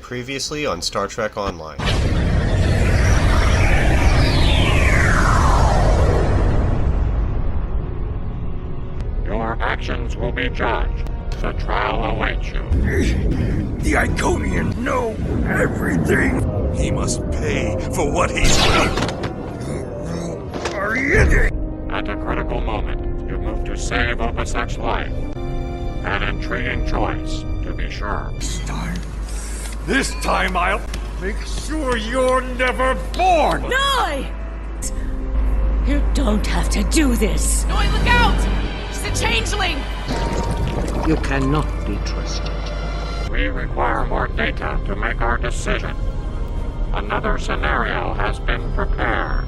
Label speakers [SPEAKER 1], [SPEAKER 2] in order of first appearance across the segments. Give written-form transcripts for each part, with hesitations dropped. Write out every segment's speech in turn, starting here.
[SPEAKER 1] Previously on Star Trek Online.
[SPEAKER 2] Your actions will be judged. The trial awaits you.
[SPEAKER 3] The Iconians know everything.
[SPEAKER 4] He must pay for what he's done.
[SPEAKER 3] Are you?
[SPEAKER 2] At a critical moment, you move to save Opus X's life. An intriguing choice, to be sure.
[SPEAKER 3] This time I'll make sure you're never born!
[SPEAKER 5] Noi! You don't have to do this!
[SPEAKER 6] Noi, look out! She's a changeling!
[SPEAKER 7] You cannot be trusted.
[SPEAKER 2] We require more data to make our decision. Another scenario has been prepared.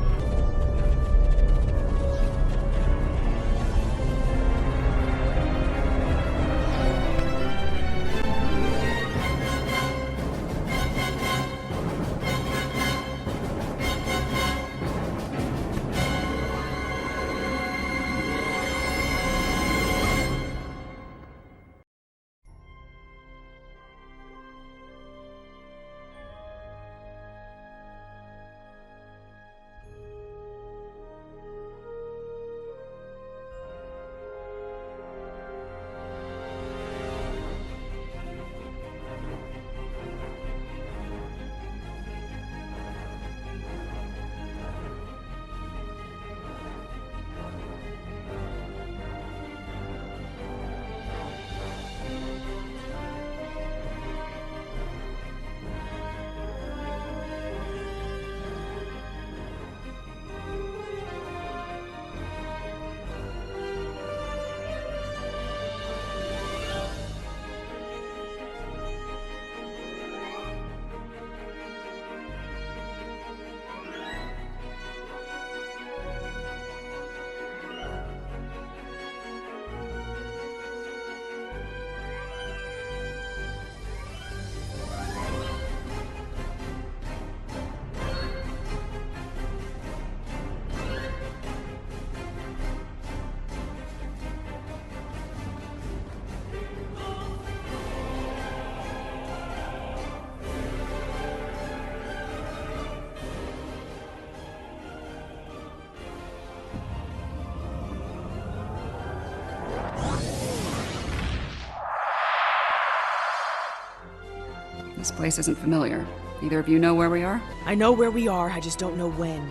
[SPEAKER 8] This place isn't familiar. Either of you know where we are?
[SPEAKER 6] I know where we are, I just don't know when.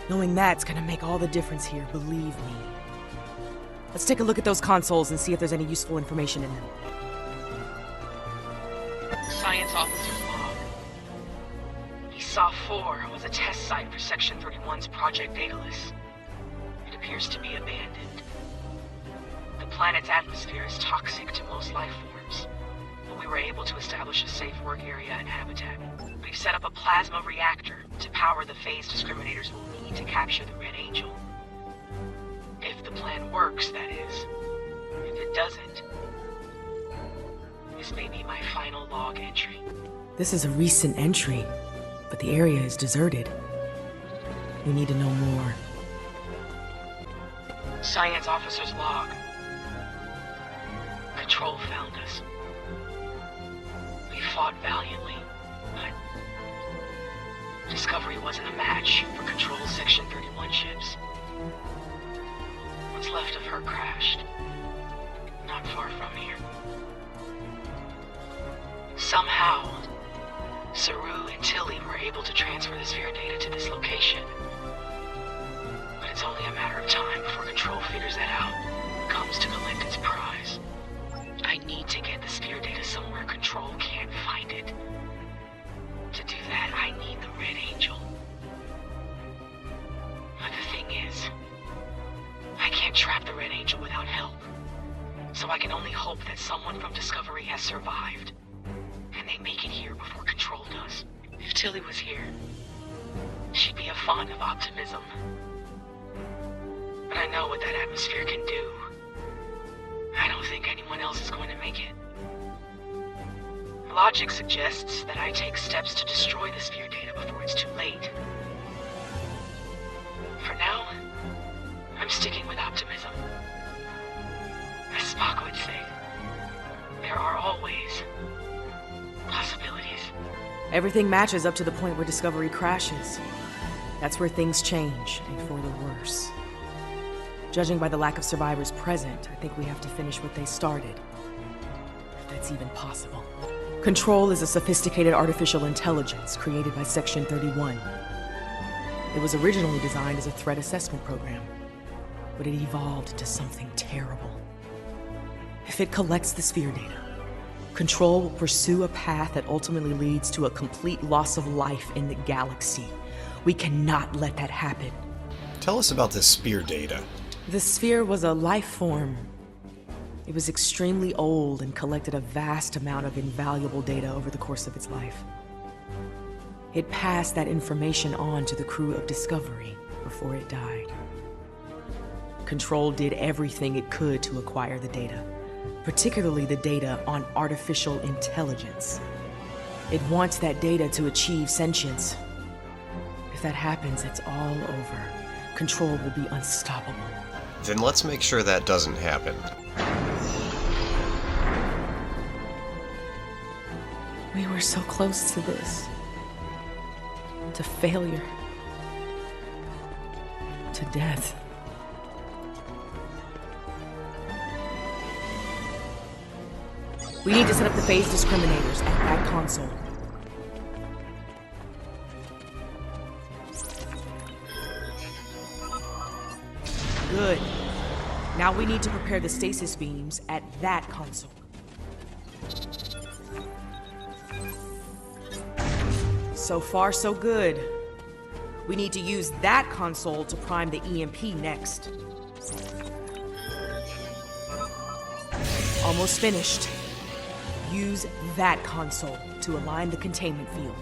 [SPEAKER 6] Knowing that's gonna make all the difference here, believe me. Let's take a look at those consoles and see if there's any useful information in them. Science officer's log. ESA 4 was a test site for Section 31's Project Daedalus. It appears to be abandoned. The planet's atmosphere is toxic to most life forms. We were able to establish a safe work area and habitat. We've set up a plasma reactor to power the phase discriminators will need to capture the Red Angel. If the plan works, that is. If it doesn't, this may be my final log entry. This is a recent entry, but the area is deserted. We need to know more. Science officer's log. Control found us. We fought valiantly, but Discovery wasn't a match for Control's Section 31 ships. What's left of her crashed, not far from here. Somehow, Saru and Tilly were able to transfer the sphere data to this location. But it's only a matter of time before Control figures that out and comes to collect its prize. I need to get the sphere data somewhere Control can't find it. To do that, I need the Red Angel. But the thing is, I can't trap the Red Angel without help. So I can only hope that someone from Discovery has survived, and they make it here before Control does. If Tilly was here, she'd be a font of optimism. But I know what that atmosphere can do. I don't think anyone else is going to make it. Logic suggests that I take steps to destroy the sphere data before it's too late. For now, I'm sticking with optimism. As Spock would say, there are always possibilities. Everything matches up to the point where Discovery crashes. That's where things change, and for the worse. Judging by the lack of survivors present, I think we have to finish what they started. If that's even possible. Control is a sophisticated artificial intelligence created by Section 31. It was originally designed as a threat assessment program, but it evolved into something terrible. If it collects the sphere data, Control will pursue a path that ultimately leads to a complete loss of life in the galaxy. We cannot let that happen.
[SPEAKER 1] Tell us about this spear data.
[SPEAKER 6] The sphere was a life form. It was extremely old and collected a vast amount of invaluable data over the course of its life. It passed that information on to the crew of Discovery before it died. Control did everything it could to acquire the data, particularly the data on artificial intelligence. It wants that data to achieve sentience. If that happens, it's all over. Control will be unstoppable.
[SPEAKER 1] Then let's make sure that doesn't happen.
[SPEAKER 6] We were so close to this. To failure. To death. We need to set up the phase discriminators at that console. Good. Now we need to prepare the stasis beams at that console. So far, so good. We need to use that console to prime the EMP next. Almost finished. Use that console to align the containment field.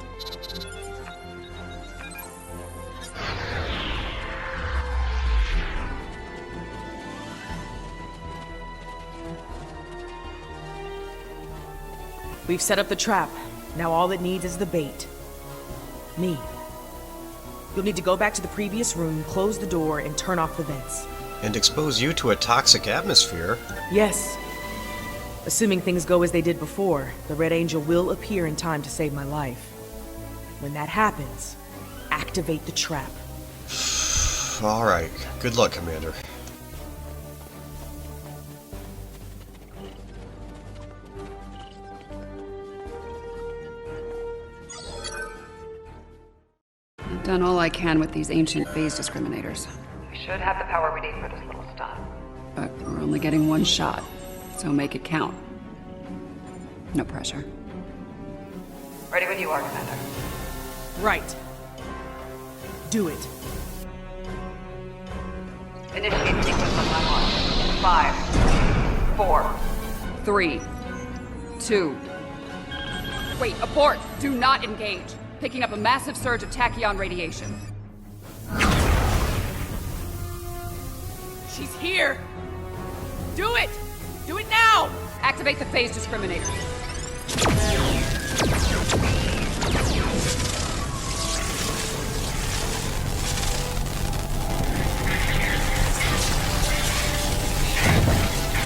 [SPEAKER 6] We've set up the trap. Now all it needs is the bait. Me. You'll need to go back to the previous room, close the door, and turn off the vents.
[SPEAKER 1] And expose you to a toxic atmosphere?
[SPEAKER 6] Yes. Assuming things go as they did before, the Red Angel will appear in time to save my life. When that happens, activate the trap.
[SPEAKER 1] Alright. Good luck, Commander.
[SPEAKER 8] I've done all I can with these ancient phase discriminators.
[SPEAKER 9] We should have the power we need for this little stunt.
[SPEAKER 8] But we're only getting one shot, so make it count. No pressure.
[SPEAKER 9] Ready when you are, Commander.
[SPEAKER 6] Right. Do it.
[SPEAKER 9] Initiate sequence on my launch. 5, 4.
[SPEAKER 8] 3, 2. Wait, abort! Do not engage. Picking up a massive surge of tachyon radiation.
[SPEAKER 6] She's here! Do it! Do it now!
[SPEAKER 8] Activate the phase discriminator.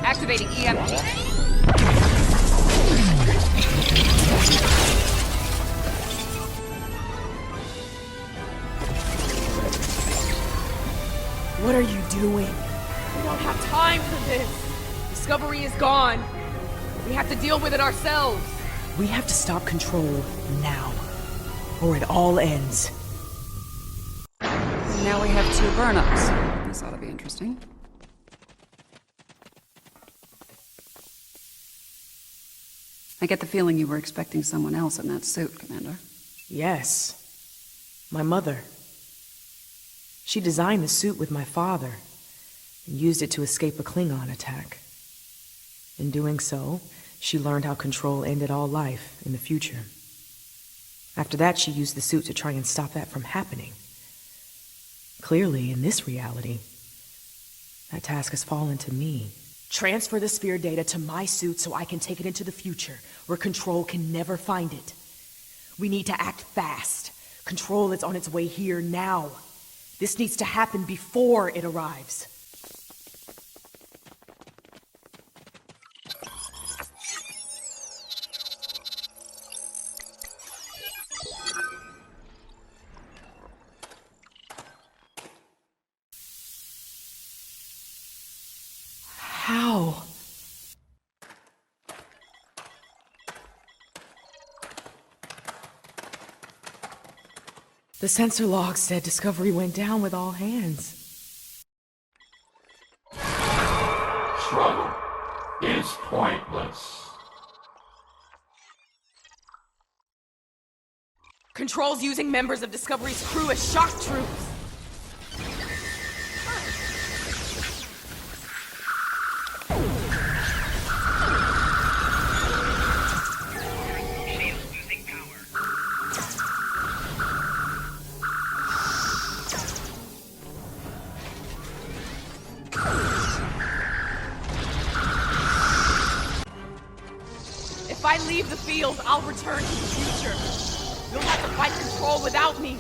[SPEAKER 8] Activating EMP.
[SPEAKER 6] What are you doing? We don't have time for this. Discovery is gone. We have to deal with it ourselves. We have to stop Control now, or it all ends.
[SPEAKER 8] And now we have 2 burn-ups. This ought to be interesting. I get the feeling you were expecting someone else in that suit, Commander.
[SPEAKER 6] Yes. My mother. She designed the suit with my father and used it to escape a Klingon attack. In doing so, she learned how Control ended all life in the future. After that, she used the suit to try and stop that from happening. Clearly, in this reality, that task has fallen to me. Transfer the sphere data to my suit so I can take it into the future, where Control can never find it. We need to act fast. Control is on its way here now. This needs to happen before it arrives.
[SPEAKER 10] How? The sensor log said Discovery went down with all hands.
[SPEAKER 2] Struggle is pointless.
[SPEAKER 10] Control's using members of Discovery's crew as shock troops. If I leave the field, I'll return to the future. You'll have to fight Control without me.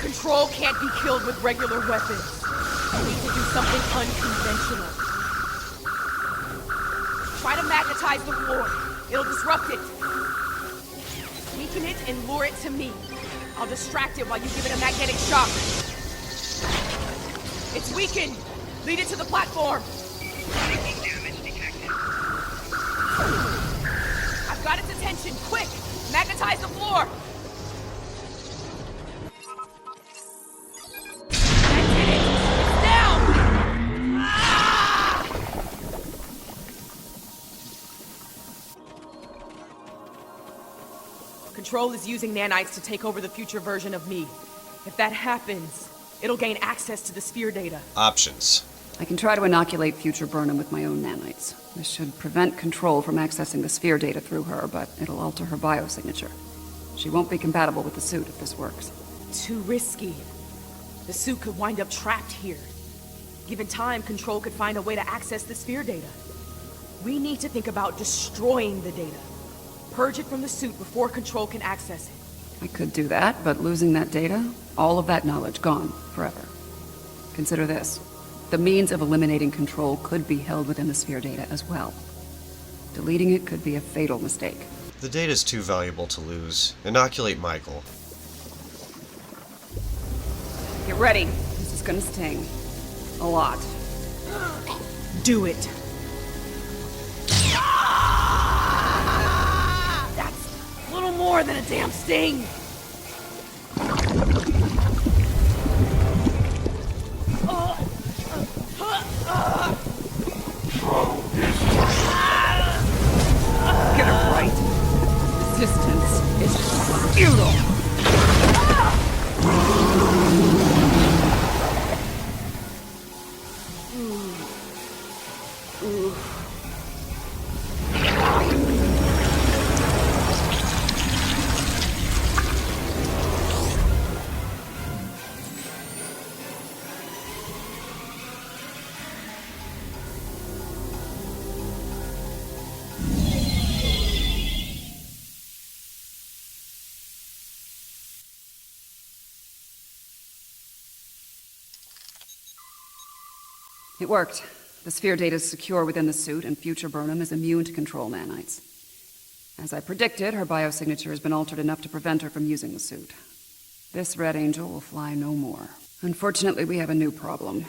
[SPEAKER 10] Control can't be killed with regular weapons. We need to do something unconventional. Try to magnetize the floor. It'll disrupt it. Weaken it and lure it to me. I'll distract it while you give it a magnetic shock. It's weakened. Lead it to the platform. I've got its attention. Quick! Magnetize the floor! I did it! It's down! Ah! Control is using nanites to take over the future version of me. If that happens, it'll gain access to the sphere data.
[SPEAKER 1] Options.
[SPEAKER 8] I can try to inoculate future Burnham with my own nanites. This should prevent Control from accessing the sphere data through her, but it'll alter her biosignature. She won't be compatible with the suit if this works.
[SPEAKER 10] Too risky. The suit could wind up trapped here. Given time, Control could find a way to access the sphere data. We need to think about destroying the data. Purge it from the suit before Control can access it.
[SPEAKER 8] I could do that, but losing that data, all of that knowledge gone forever. Consider this. The means of eliminating Control could be held within the sphere data as well. Deleting it could be a fatal mistake.
[SPEAKER 1] The data's too valuable to lose. Inoculate Michael.
[SPEAKER 8] Get ready. This is gonna sting. A lot.
[SPEAKER 10] Do it. That's a little more than a damn sting.
[SPEAKER 8] Get it right. Resistance is futile. It worked. The sphere data is secure within the suit, and future Burnham is immune to Control nanites. As I predicted, her biosignature has been altered enough to prevent her from using the suit. This Red Angel will fly no more. Unfortunately, we have a new problem.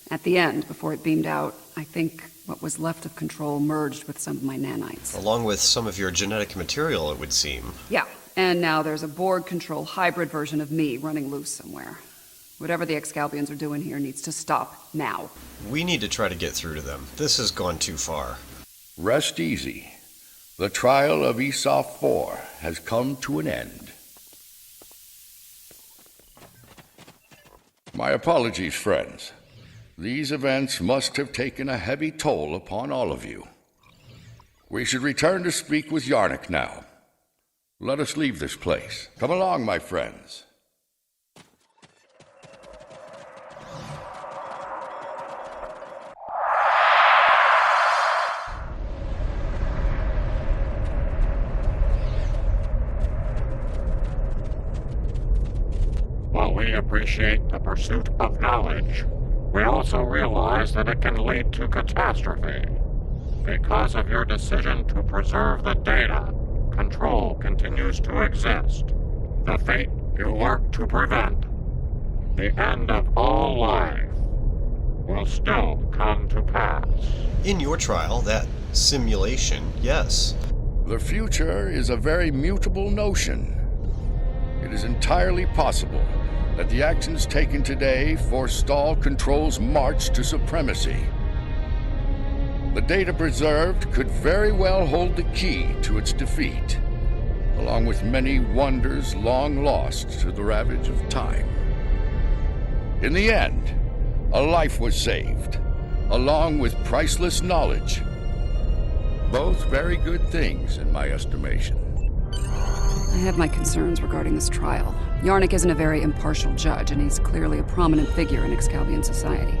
[SPEAKER 8] At the end, before it beamed out, I think what was left of Control merged with some of my nanites.
[SPEAKER 1] Along with some of your genetic material, it would seem.
[SPEAKER 8] Yeah, and now there's a Borg Control hybrid version of me running loose somewhere. Whatever the Excalbians are doing here needs to stop now.
[SPEAKER 1] We need to try to get through to them. This has gone too far.
[SPEAKER 11] Rest easy. The trial of Esau 4 has come to an end. My apologies, friends. These events must have taken a heavy toll upon all of you. We should return to speak with Yarnik now. Let us leave this place. Come along, my friends.
[SPEAKER 2] While we appreciate the pursuit of knowledge, we also realize that it can lead to catastrophe. Because of your decision to preserve the data, Control continues to exist. The fate you work to prevent. The end of all life. will still come to pass.
[SPEAKER 1] In your trial, that simulation, yes.
[SPEAKER 11] The future is a very mutable notion. It is entirely possible that the actions taken today forestall Control's march to supremacy. The data preserved could very well hold the key to its defeat, along with many wonders long lost to the ravage of time. In the end, a life was saved, along with priceless knowledge. Both very good things, in my estimation.
[SPEAKER 8] I have my concerns regarding this trial. Yarnik isn't a very impartial judge, and he's clearly a prominent figure in Excalbian society.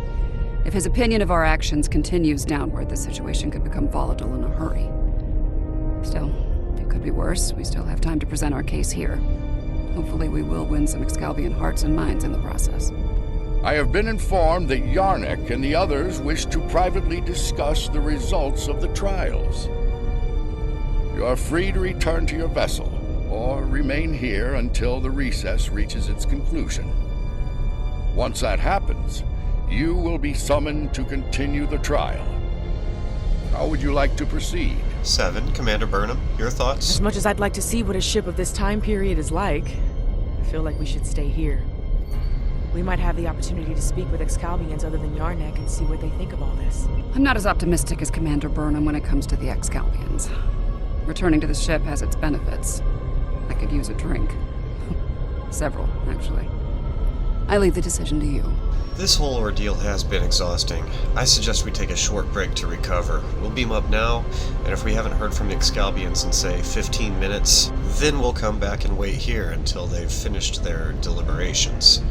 [SPEAKER 8] If his opinion of our actions continues downward, the situation could become volatile in a hurry. Still, it could be worse. We still have time to present our case here. Hopefully we will win some Excalbian hearts and minds in the process.
[SPEAKER 11] I have been informed that Yarnik and the others wish to privately discuss the results of the trials. You are free to return to your vessel, or remain here until the recess reaches its conclusion. Once that happens, you will be summoned to continue the trial. How would you like to proceed?
[SPEAKER 1] 7, Commander Burnham, your thoughts?
[SPEAKER 10] As much as I'd like to see what a ship of this time period is like, I feel like we should stay here. We might have the opportunity to speak with Excalbians other than Yarnik and see what they think of all this.
[SPEAKER 8] I'm not as optimistic as Commander Burnham when it comes to the Excalbians. Returning to the ship has its benefits. I could use a drink. Several, actually. I leave the decision to you.
[SPEAKER 1] This whole ordeal has been exhausting. I suggest we take a short break to recover. We'll beam up now, and if we haven't heard from the Excalbians in, say, 15 minutes, then we'll come back and wait here until they've finished their deliberations.